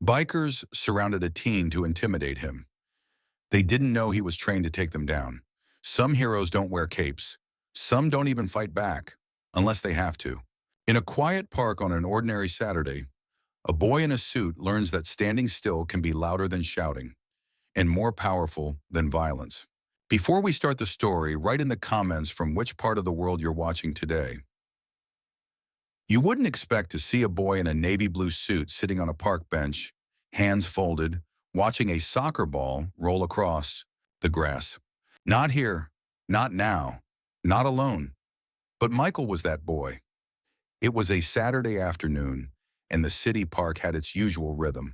Bikers surrounded a teen to intimidate him. They didn't know he was trained to take them down. Some heroes don't wear capes. Some don't even fight back, unless they have to. In a quiet park on an ordinary Saturday, a boy in a suit learns that standing still can be louder than shouting and more powerful than violence. Before we start the story, write in the comments from which part of the world you're watching today. You wouldn't expect to see a boy in a navy blue suit sitting on a park bench, hands folded, watching a soccer ball roll across the grass. Not here, not now, not alone. But Michael was that boy. It was a Saturday afternoon, and the city park had its usual rhythm.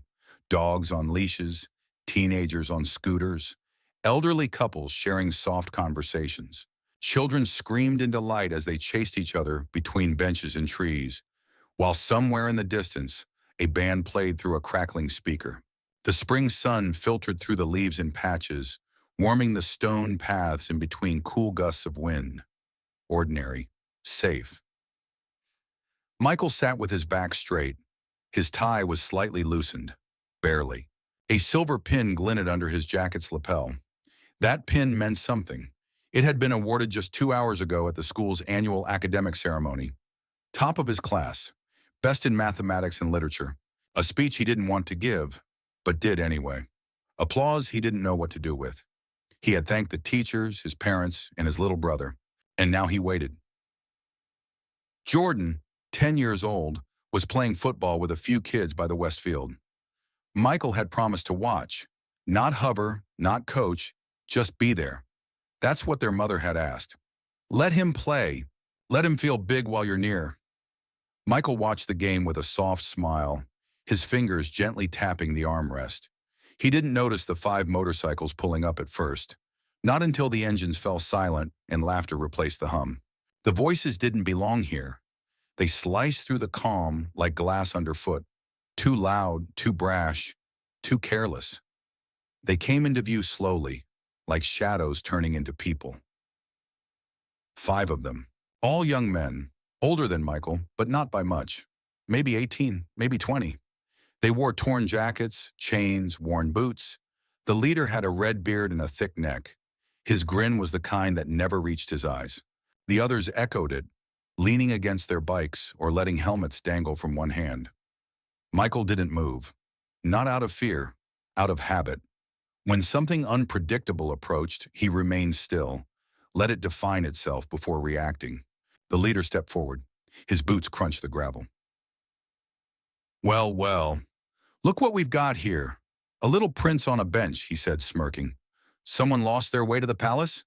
Dogs on leashes, teenagers on scooters, elderly couples sharing soft conversations. Children screamed in delight as they chased each other between benches and trees, while somewhere in the distance, a band played through a crackling speaker. The spring sun filtered through the leaves in patches, warming the stone paths in between cool gusts of wind. Ordinary, safe. Michael sat with his back straight. His tie was slightly loosened, barely. A silver pin glinted under his jacket's lapel. That pin meant something. It had been awarded just 2 hours ago at the school's annual academic ceremony. Top of his class, best in mathematics and literature. A speech he didn't want to give, but did anyway. Applause he didn't know what to do with. He had thanked the teachers, his parents, and his little brother, and now he waited. Jordan, 10 years old, was playing football with a few kids by the West Field. Michael had promised to watch, not hover, not coach, just be there. That's what their mother had asked. Let him play. Let him feel big while you're near. Michael watched the game with a soft smile, his fingers gently tapping the armrest. He didn't notice the 5 motorcycles pulling up at first, not until the engines fell silent and laughter replaced the hum. The voices didn't belong here. They sliced through the calm like glass underfoot. Too loud, too brash, too careless. They came into view slowly, like shadows turning into people. 5 of them, all young men, older than Michael, but not by much. Maybe 18, maybe 20. They wore torn jackets, chains, worn boots. The leader had a red beard and a thick neck. His grin was the kind that never reached his eyes. The others echoed it, leaning against their bikes or letting helmets dangle from one hand. Michael didn't move, not out of fear, out of habit. When something unpredictable approached, he remained still, let it define itself before reacting. The leader stepped forward. His boots crunched the gravel. Well, well, look what we've got here. A little prince on a bench, he said, smirking. Someone lost their way to the palace?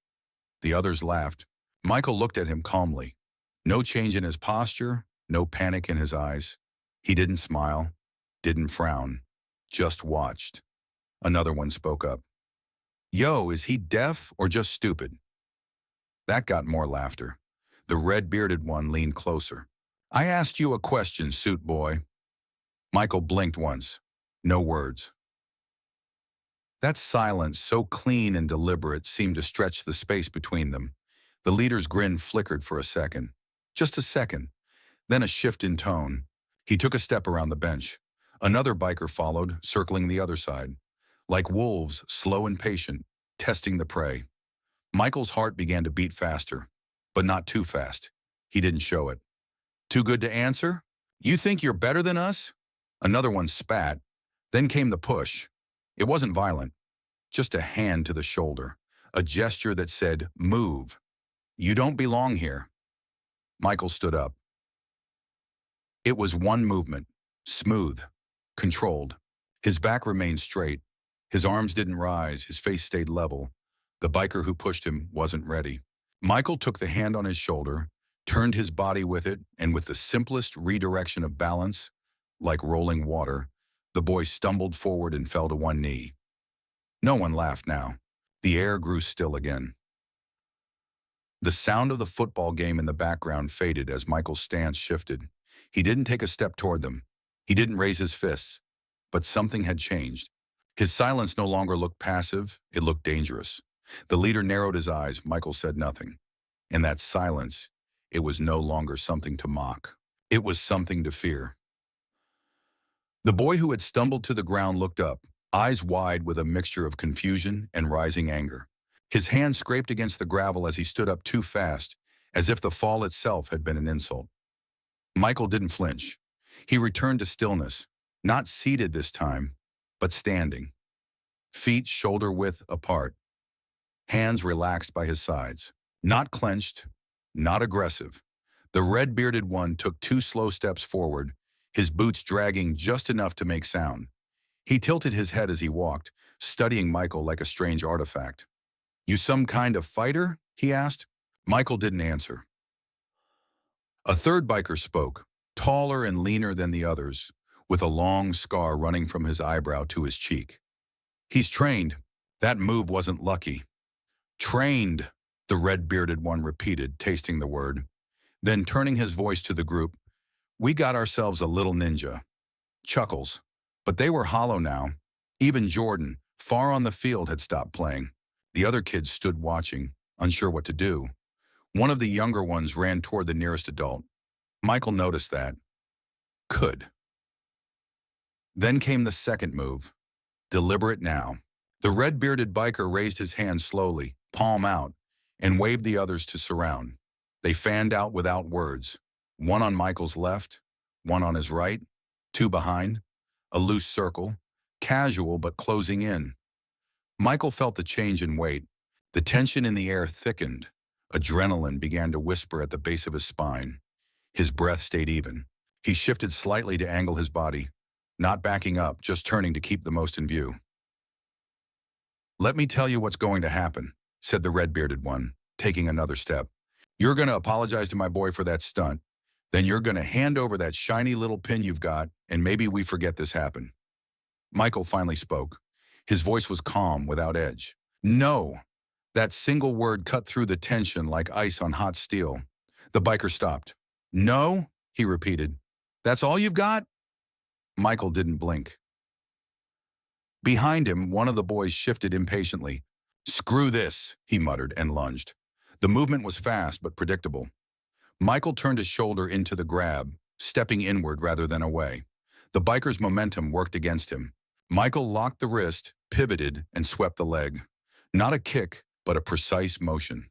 The others laughed. Michael looked at him calmly. No change in his posture, no panic in his eyes. He didn't smile, didn't frown, just watched. Another one spoke up. Yo, is he deaf or just stupid? That got more laughter. The red-bearded one leaned closer. I asked you a question, suit boy. Michael blinked once. No words. That silence, so clean and deliberate, seemed to stretch the space between them. The leader's grin flickered for a second. Just a second. Then a shift in tone. He took a step around the bench. Another biker followed, circling the other side. Like wolves, slow and patient, testing the prey. Michael's heart began to beat faster, but not too fast. He didn't show it. Too good to answer? You think you're better than us? Another one spat. Then came the push. It wasn't violent, just a hand to the shoulder, a gesture that said, move. You don't belong here. Michael stood up. It was one movement, smooth, controlled. His back remained straight. His arms didn't rise, his face stayed level. The biker who pushed him wasn't ready. Michael took the hand on his shoulder, turned his body with it, and with the simplest redirection of balance, like rolling water, the boy stumbled forward and fell to one knee. No one laughed now. The air grew still again. The sound of the football game in the background faded as Michael's stance shifted. He didn't take a step toward them. He didn't raise his fists. But something had changed. His silence no longer looked passive, it looked dangerous. The leader narrowed his eyes. Michael said nothing. In that silence, it was no longer something to mock. It was something to fear. The boy who had stumbled to the ground looked up, eyes wide with a mixture of confusion and rising anger. His hand scraped against the gravel as he stood up too fast, as if the fall itself had been an insult. Michael didn't flinch. He returned to stillness, not seated this time, but standing, feet shoulder-width apart, hands relaxed by his sides. Not clenched, not aggressive. The red-bearded one took 2 slow steps forward, his boots dragging just enough to make sound. He tilted his head as he walked, studying Michael like a strange artifact. "You some kind of fighter?" he asked. Michael didn't answer. A third biker spoke, taller and leaner than the others, with a long scar running from his eyebrow to his cheek. "He's trained. That move wasn't lucky." "Trained," the red-bearded one repeated, tasting the word. Then turning his voice to the group, "We got ourselves a little ninja." Chuckles. But they were hollow now. Even Jordan, far on the field, had stopped playing. The other kids stood watching, unsure what to do. One of the younger ones ran toward the nearest adult. Michael noticed that. Could. Then came the second move. Deliberate now. The red-bearded biker raised his hand slowly, palm out, and waved the others to surround. They fanned out without words. One on Michael's left, one on his right, 2 behind. A loose circle, casual but closing in. Michael felt the change in weight. The tension in the air thickened. Adrenaline began to whisper at the base of his spine. His breath stayed even. He shifted slightly to angle his body, not backing up, just turning to keep the most in view. "Let me tell you what's going to happen," said the red-bearded one, taking another step. "You're going to apologize to my boy for that stunt. Then you're going to hand over that shiny little pin you've got, and maybe we forget this happened." Michael finally spoke. His voice was calm, without edge. "No." That single word cut through the tension like ice on hot steel. The biker stopped. "No," he repeated. "That's all you've got?" Michael didn't blink. Behind him, one of the boys shifted impatiently. "Screw this," he muttered and lunged. The movement was fast but predictable. Michael turned his shoulder into the grab, stepping inward rather than away. The biker's momentum worked against him. Michael locked the wrist, pivoted, and swept the leg. Not a kick, but a precise motion.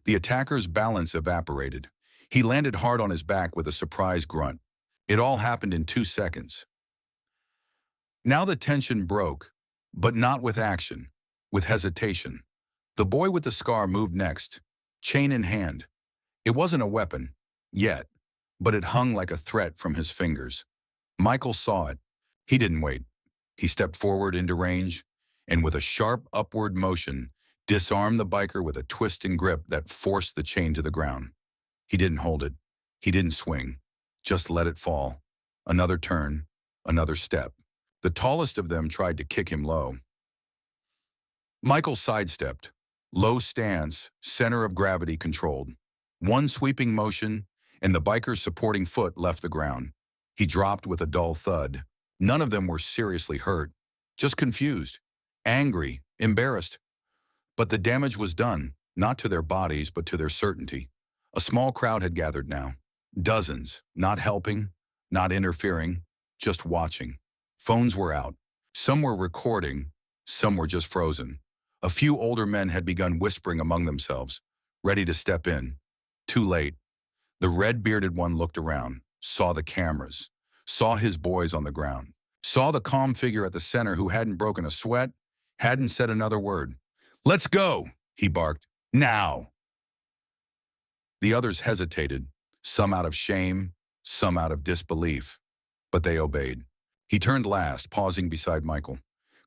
The attacker's balance evaporated. He landed hard on his back with a surprised grunt. It all happened in 2 seconds. Now the tension broke, but not with action, with hesitation. The boy with the scar moved next, chain in hand. It wasn't a weapon, yet, but it hung like a threat from his fingers. Michael saw it. He didn't wait. He stepped forward into range, and with a sharp upward motion, disarmed the biker with a twist and grip that forced the chain to the ground. He didn't hold it. He didn't swing. Just let it fall. Another turn, another step. The tallest of them tried to kick him low. Michael sidestepped. Low stance, center of gravity controlled. One sweeping motion, and the biker's supporting foot left the ground. He dropped with a dull thud. None of them were seriously hurt, just confused, angry, embarrassed. But the damage was done, not to their bodies, but to their certainty. A small crowd had gathered now. Dozens, not helping, not interfering, just watching. Phones were out. Some were recording, some were just frozen. A few older men had begun whispering among themselves, ready to step in. Too late. The red-bearded one looked around, saw the cameras, saw his boys on the ground, saw the calm figure at the center who hadn't broken a sweat, hadn't said another word. "Let's go," he barked. "Now." The others hesitated, some out of shame, some out of disbelief, but they obeyed. He turned last, pausing beside Michael,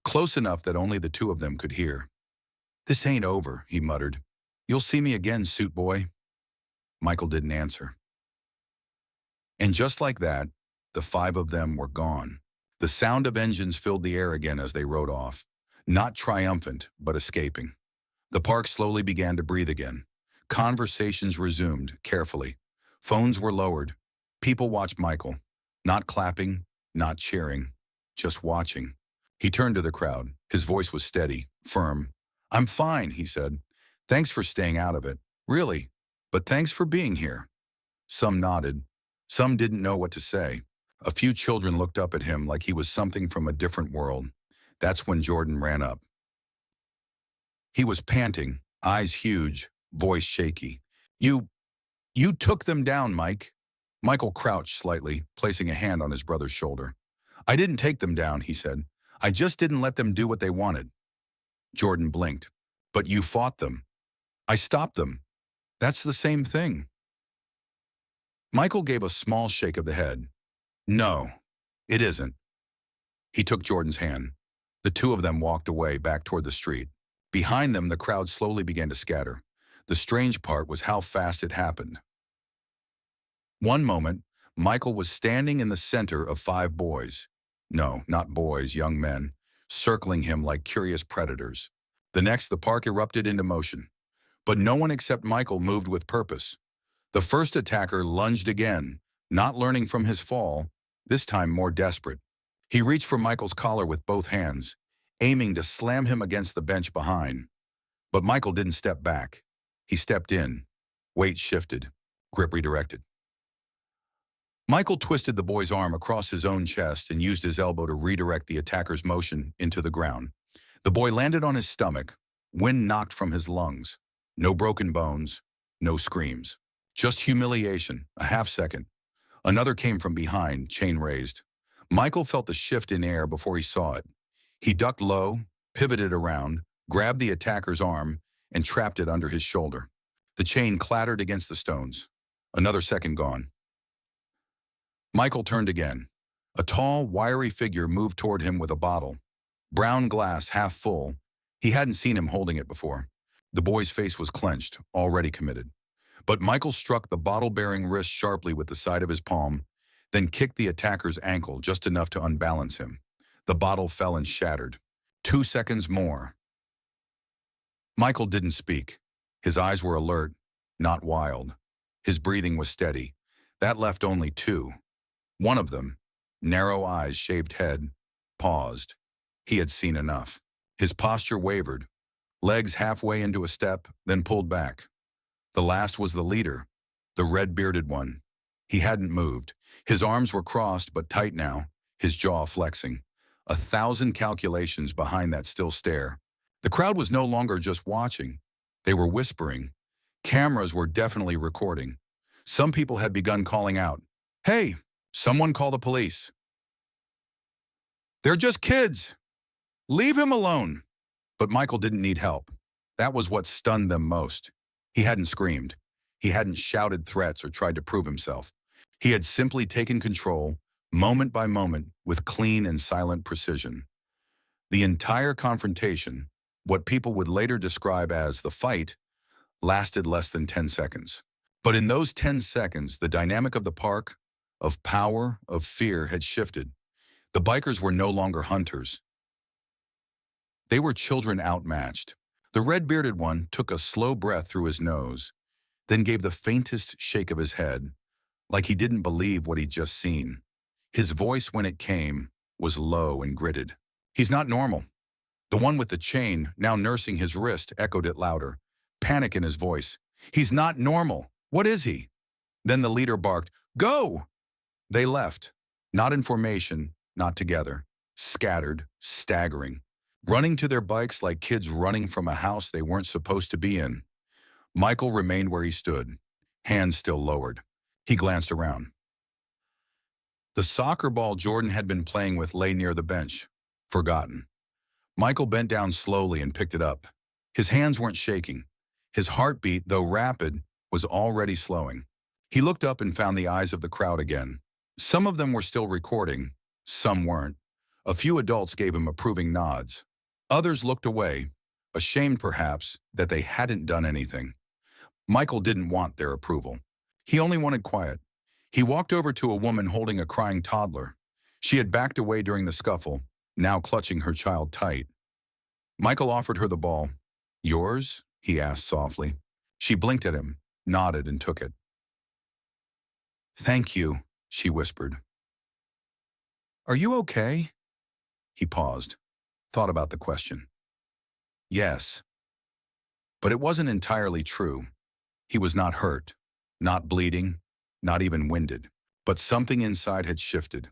close enough that only the 2 of them could hear. "This ain't over," he muttered. "You'll see me again, suit boy." Michael didn't answer. And just like that, the 5 of them were gone. The sound of engines filled the air again as they rode off, not triumphant, but escaping. The park slowly began to breathe again. Conversations resumed, carefully. Phones were lowered. People watched Michael, not clapping, not cheering, just watching. He turned to the crowd. His voice was steady, firm. "I'm fine," he said. "Thanks for staying out of it. Really. But thanks for being here." Some nodded. Some didn't know what to say. A few children looked up at him like he was something from a different world. That's when Jordan ran up. He was panting, eyes huge, voice shaky. You, you took them down, Mike. Michael crouched slightly, placing a hand on his brother's shoulder. I didn't take them down, he said. I just didn't let them do what they wanted. Jordan blinked. But you fought them. I stopped them. That's the same thing. Michael gave a small shake of the head. No, it isn't. He took Jordan's hand. The two of them walked away back toward the street. Behind them, the crowd slowly began to scatter. The strange part was how fast it happened. One moment, Michael was standing in the center of 5 boys. No, not boys, young men, circling him like curious predators. The next, the park erupted into motion. But no one except Michael moved with purpose. The first attacker lunged again, not learning from his fall, this time more desperate. He reached for Michael's collar with both hands, aiming to slam him against the bench behind. But Michael didn't step back. He stepped in. Weight shifted. Grip redirected. Michael twisted the boy's arm across his own chest and used his elbow to redirect the attacker's motion into the ground. The boy landed on his stomach, wind knocked from his lungs. No broken bones, no screams. Just humiliation, a half second. Another came from behind, chain raised. Michael felt the shift in air before he saw it. He ducked low, pivoted around, grabbed the attacker's arm, and trapped it under his shoulder. The chain clattered against the stones. Another second gone. Michael turned again. A tall, wiry figure moved toward him with a bottle. Brown glass, half full. He hadn't seen him holding it before. The boy's face was clenched, already committed. But Michael struck the bottle-bearing wrist sharply with the side of his palm, then kicked the attacker's ankle just enough to unbalance him. The bottle fell and shattered. 2 seconds more. Michael didn't speak. His eyes were alert, not wild. His breathing was steady. That left only 2. One of them, narrow eyes, shaved head, paused. He had seen enough. His posture wavered, legs halfway into a step, then pulled back. The last was the leader, the red-bearded one. He hadn't moved. His arms were crossed but tight now, his jaw flexing. 1,000 calculations behind that still stare. The crowd was no longer just watching. They were whispering. Cameras were definitely recording. Some people had begun calling out, "Hey, someone call the police. They're just kids. Leave him alone." But Michael didn't need help. That was what stunned them most. He hadn't screamed. He hadn't shouted threats or tried to prove himself. He had simply taken control, moment by moment, with clean and silent precision. The entire confrontation, what people would later describe as the fight, lasted less than 10 seconds. But in those 10 seconds, the dynamic of the park, of power, of fear, had shifted. The bikers were no longer hunters. They were children outmatched. The red-bearded one took a slow breath through his nose, then gave the faintest shake of his head, like he didn't believe what he'd just seen. His voice, when it came, was low and gritted. "He's not normal." The one with the chain, now nursing his wrist, echoed it louder, panic in his voice. "He's not normal. What is he?" Then the leader barked, "Go!" They left, not in formation, not together, scattered, staggering, running to their bikes like kids running from a house they weren't supposed to be in. Michael remained where he stood, hands still lowered. He glanced around. The soccer ball Jordan had been playing with lay near the bench, forgotten. Michael bent down slowly and picked it up. His hands weren't shaking. His heartbeat, though rapid, was already slowing. He looked up and found the eyes of the crowd again. Some of them were still recording, some weren't. A few adults gave him approving nods. Others looked away, ashamed perhaps that they hadn't done anything. Michael didn't want their approval. He only wanted quiet. He walked over to a woman holding a crying toddler. She had backed away during the scuffle, now clutching her child tight. Michael offered her the ball. "Yours?" he asked softly. She blinked at him, nodded, and took it. "Thank you," she whispered. "Are you okay?" He paused, thought about the question. Yes. But it wasn't entirely true. He was not hurt, not bleeding, not even winded. But something inside had shifted.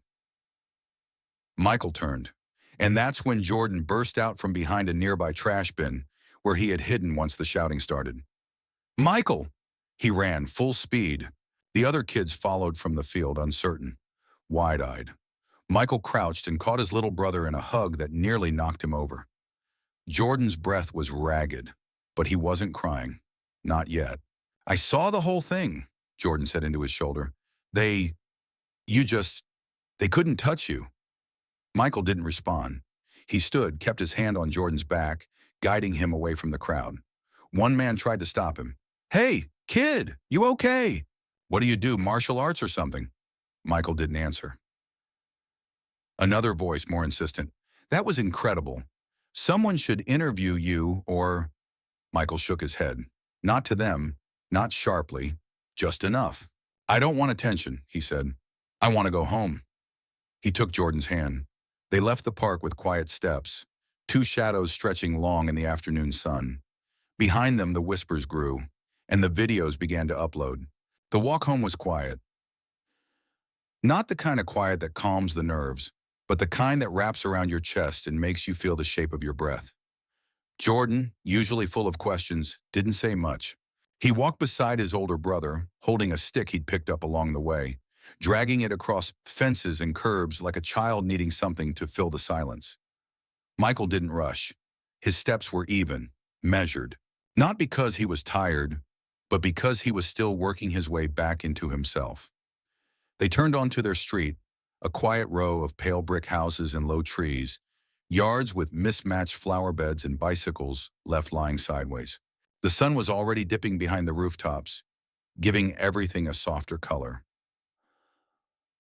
Michael turned, and that's when Jordan burst out from behind a nearby trash bin where he had hidden once the shouting started. Michael! He ran full speed. The other kids followed from the field, uncertain, wide-eyed. Michael crouched and caught his little brother in a hug that nearly knocked him over. Jordan's breath was ragged, but he wasn't crying. Not yet. I saw the whole thing, Jordan said into his shoulder. They couldn't touch you. Michael didn't respond. He stood, kept his hand on Jordan's back, guiding him away from the crowd. One man tried to stop him. Hey, kid, you okay? What do, martial arts or something? Michael didn't answer. Another voice, more insistent. That was incredible. Someone should interview you or... Michael shook his head. Not to them, not sharply, just enough. I don't want attention, he said. I want to go home. He took Jordan's hand. They left the park with quiet steps, two shadows stretching long in the afternoon sun. Behind them, the whispers grew, and the videos began to upload. The walk home was quiet. Not the kind of quiet that calms the nerves, but the kind that wraps around your chest and makes you feel the shape of your breath. Jordan, usually full of questions, didn't say much. He walked beside his older brother, holding a stick he'd picked up along the way, dragging it across fences and curbs like a child needing something to fill the silence. Michael didn't rush. His steps were even, measured, not because he was tired, but because he was still working his way back into himself. They turned onto their street, a quiet row of pale brick houses and low trees, yards with mismatched flower beds and bicycles left lying sideways. The sun was already dipping behind the rooftops, giving everything a softer color.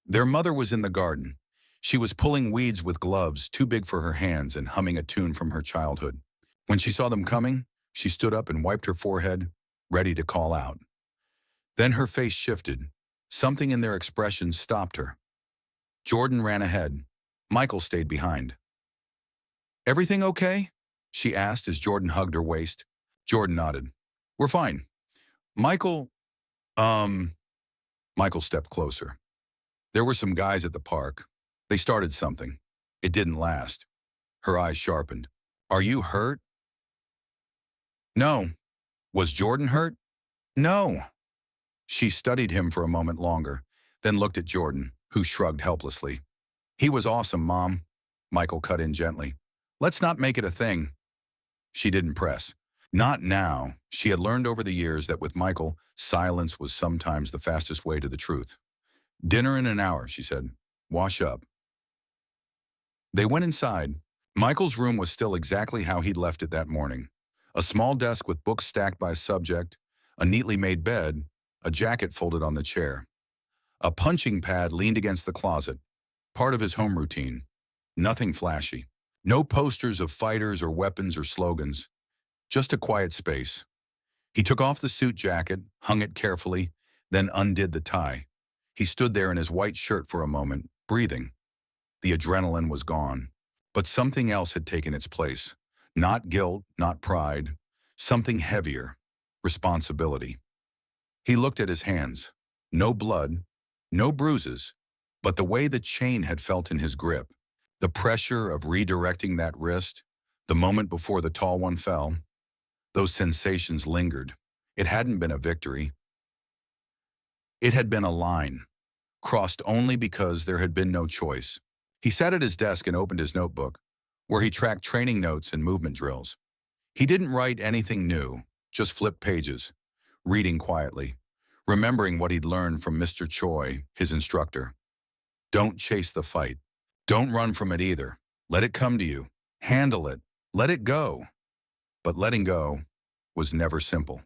Their mother was in the garden. She was pulling weeds with gloves too big for her hands and humming a tune from her childhood. When she saw them coming, she stood up and wiped her forehead, ready to call out. Then her face shifted. Something in their expression stopped her. Jordan ran ahead. Michael stayed behind. Everything okay? She asked as Jordan hugged her waist. Jordan nodded. We're fine. Michael stepped closer. There were some guys at the park. They started something. It didn't last. Her eyes sharpened. Are you hurt? No. Was Jordan hurt? No. She studied him for a moment longer, then looked at Jordan, who shrugged helplessly. He was awesome, Mom. Michael cut in gently. Let's not make it a thing. She didn't press. Not now. She had learned over the years that with Michael, silence was sometimes the fastest way to the truth. Dinner in an hour, she said. Wash up. They went inside. Michael's room was still exactly how he'd left it that morning. A small desk with books stacked by subject, a neatly made bed, a jacket folded on the chair. A punching pad leaned against the closet, part of his home routine. Nothing flashy. No posters of fighters or weapons or slogans. Just a quiet space. He took off the suit jacket, hung it carefully, then undid the tie. He stood there in his white shirt for a moment, breathing. The adrenaline was gone, but something else had taken its place. Not guilt, not pride. Something heavier. Responsibility. He looked at his hands. No blood, no bruises, but the way the chain had felt in his grip. The pressure of redirecting that wrist, the moment before the tall one fell. Those sensations lingered. It hadn't been a victory. It had been a line, crossed only because there had been no choice. He sat at his desk and opened his notebook, where he tracked training notes and movement drills. He didn't write anything new, just flipped pages, reading quietly, remembering what he'd learned from Mr. Choi, his instructor. Don't chase the fight. Don't run from it either. Let it come to you. Handle it. Let it go. But letting go was never simple.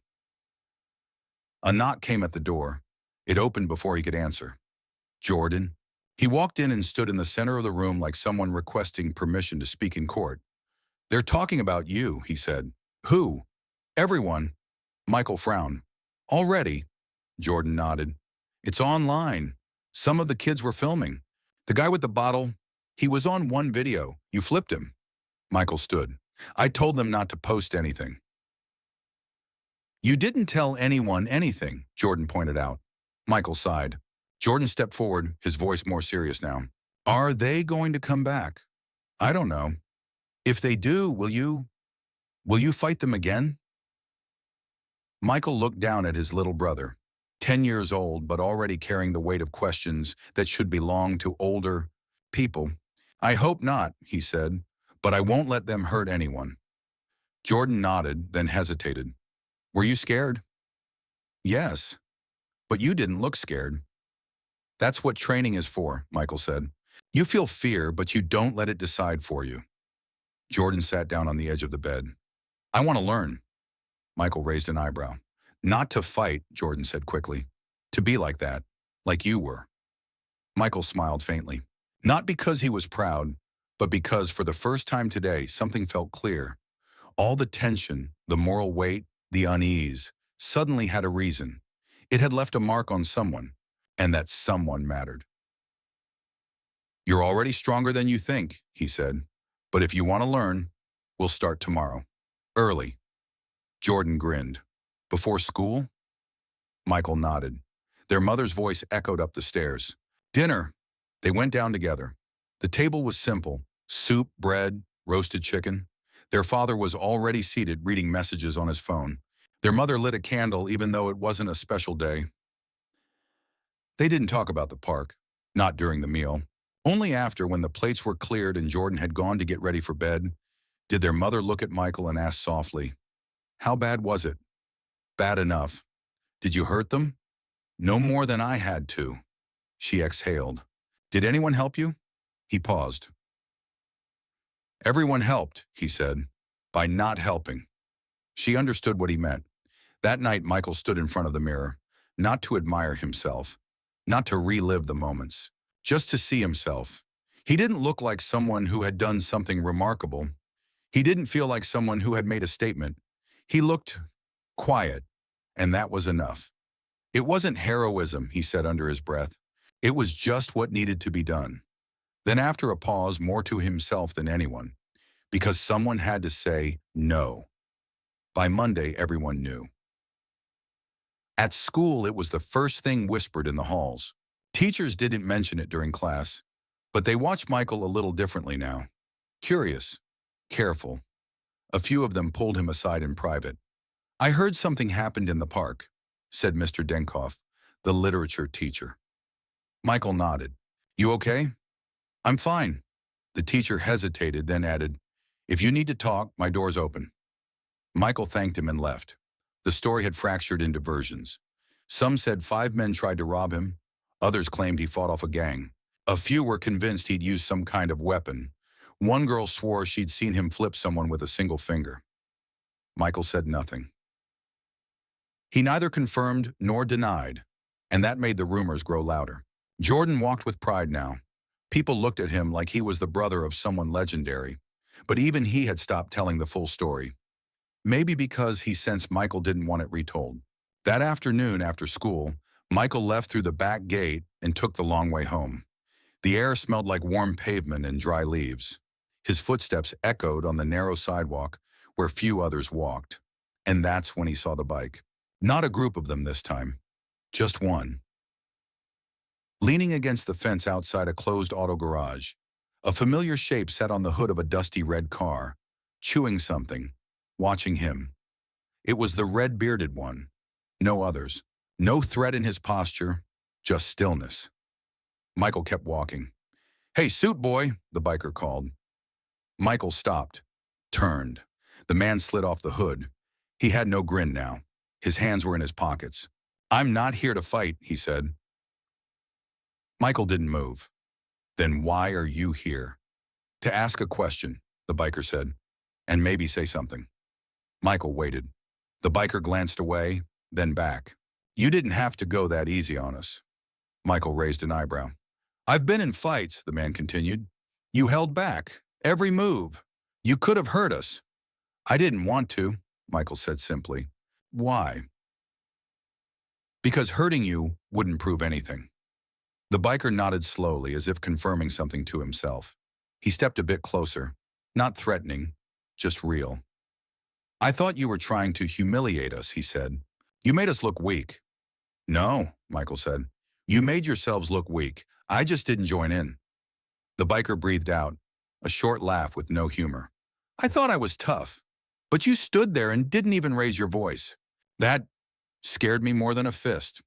A knock came at the door. It opened before he could answer. Jordan. He walked in and stood in the center of the room like someone requesting permission to speak in court. They're talking about you, he said. Who? Everyone. Michael frowned. Already? Jordan nodded. It's online. Some of the kids were filming. The guy with the bottle, he was on one video. You flipped him. Michael stood. I told them not to post anything. You didn't tell anyone anything, Jordan pointed out. Michael sighed. Jordan stepped forward, his voice more serious now. Are they going to come back? I don't know. If they do, will you fight them again? Michael looked down at his little brother, 10 years old but already carrying the weight of questions that should belong to older people. I hope not, he said, but I won't let them hurt anyone. Jordan nodded, then hesitated. Were you scared? Yes, but you didn't look scared. That's what training is for, Michael said. You feel fear, but you don't let it decide for you. Jordan sat down on the edge of the bed. I want to learn. Michael raised an eyebrow. Not to fight, Jordan said quickly. To be like that, like you were. Michael smiled faintly. Not because he was proud, but because for the first time today, something felt clear. All the tension, the moral weight, the unease, suddenly had a reason. It had left a mark on someone, and that someone mattered. You're already stronger than you think, he said. But if you want to learn, we'll start tomorrow. Early. Jordan grinned. Before school? Michael nodded. Their mother's voice echoed up the stairs. Dinner. They went down together. The table was simple. Soup, bread, roasted chicken. Their father was already seated reading messages on his phone. Their mother lit a candle even though it wasn't a special day. They didn't talk about the park. Not during the meal. Only after, when the plates were cleared and Jordan had gone to get ready for bed, did their mother look at Michael and ask softly, How bad was it? Bad enough. Did you hurt them? No more than I had to. She exhaled. Did anyone help you? He paused. Everyone helped, he said, by not helping. She understood what he meant. That night, Michael stood in front of the mirror, not to admire himself, not to relive the moments, just to see himself. He didn't look like someone who had done something remarkable. He didn't feel like someone who had made a statement. He looked quiet, and that was enough. It wasn't heroism, he said under his breath. It was just what needed to be done. Then after a pause, more to himself than anyone, because someone had to say no. By Monday, everyone knew. At school, it was the first thing whispered in the halls. Teachers didn't mention it during class, but they watched Michael a little differently now. Curious, careful. A few of them pulled him aside in private. I heard something happened in the park, said Mr. Denkoff, the literature teacher. Michael nodded. You okay? I'm fine. The teacher hesitated, then added, If you need to talk, my door's open. Michael thanked him and left. The story had fractured into versions. Some said 5 men tried to rob him. Others claimed he fought off a gang. A few were convinced he'd used some kind of weapon. One girl swore she'd seen him flip someone with a single finger. Michael said nothing. He neither confirmed nor denied, and that made the rumors grow louder. Jordan walked with pride now. People looked at him like he was the brother of someone legendary, but even he had stopped telling the full story. Maybe because he sensed Michael didn't want it retold. That afternoon after school, Michael left through the back gate and took the long way home. The air smelled like warm pavement and dry leaves. His footsteps echoed on the narrow sidewalk where few others walked. And that's when he saw the bike. Not a group of them this time, just one. Leaning against the fence outside a closed auto garage, a familiar shape sat on the hood of a dusty red car, chewing something, watching him. It was the red-bearded one. No others. No threat in his posture, just stillness. Michael kept walking. Hey, suit boy, the biker called. Michael stopped, turned. The man slid off the hood. He had no grin now. His hands were in his pockets. I'm not here to fight, he said. Michael didn't move. Then why are you here? To ask a question, the biker said, and maybe say something. Michael waited. The biker glanced away, then back. You didn't have to go that easy on us. Michael raised an eyebrow. I've been in fights, the man continued. You held back. Every move. You could have hurt us. I didn't want to, Michael said simply. Why? Because hurting you wouldn't prove anything. The biker nodded slowly, as if confirming something to himself. He stepped a bit closer, not threatening, just real. I thought you were trying to humiliate us, he said. You made us look weak. No, Michael said. You made yourselves look weak. I just didn't join in. The biker breathed out, a short laugh with no humor. I thought I was tough, but you stood there and didn't even raise your voice. That scared me more than a fist.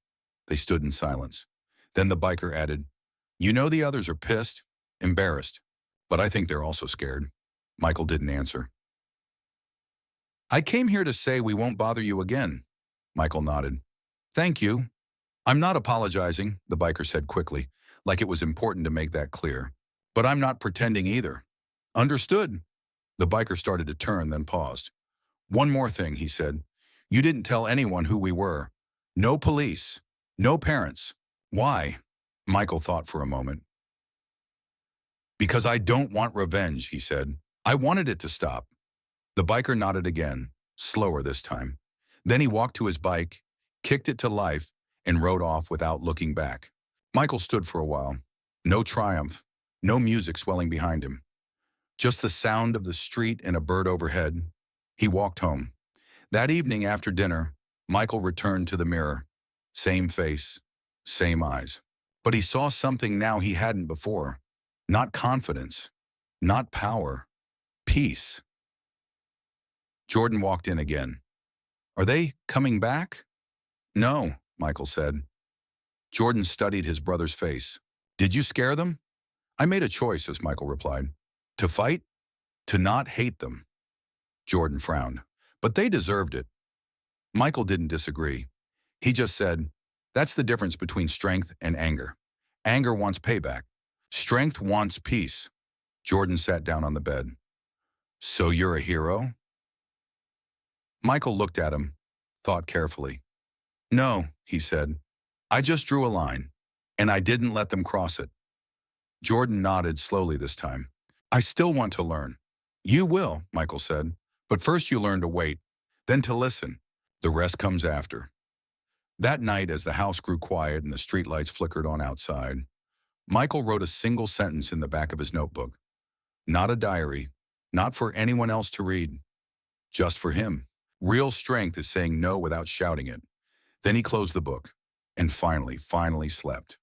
They stood in silence. Then the biker added, You know the others are pissed, embarrassed, but I think they're also scared. Michael didn't answer. I came here to say we won't bother you again. Michael nodded. Thank you. I'm not apologizing, the biker said quickly, like it was important to make that clear. But I'm not pretending either. Understood. The biker started to turn, then paused. One more thing, he said. You didn't tell anyone who we were. No police. No parents. Why? Michael thought for a moment. Because I don't want revenge, he said. I wanted it to stop. The biker nodded again, slower this time. Then he walked to his bike, kicked it to life, and rode off without looking back. Michael stood for a while. No triumph, no music swelling behind him. Just the sound of the street and a bird overhead. He walked home. That evening after dinner, Michael returned to the mirror. Same face, same eyes. But he saw something now he hadn't before. Not confidence, not power, peace. Jordan walked in again. Are they coming back? No, Michael said. Jordan studied his brother's face. Did you scare them? I made a choice, as Michael replied. To fight? To not hate them. Jordan frowned. But they deserved it. Michael didn't disagree. He just said, that's the difference between strength and anger. Anger wants payback. Strength wants peace. Jordan sat down on the bed. So you're a hero? Michael looked at him, thought carefully. No, he said. I just drew a line, and I didn't let them cross it. Jordan nodded slowly this time. I still want to learn. You will, Michael said. But first you learn to wait, then to listen. The rest comes after. That night, as the house grew quiet and the streetlights flickered on outside, Michael wrote a single sentence in the back of his notebook. Not a diary, not for anyone else to read. Just for him. Real strength is saying no without shouting it. Then he closed the book and finally slept.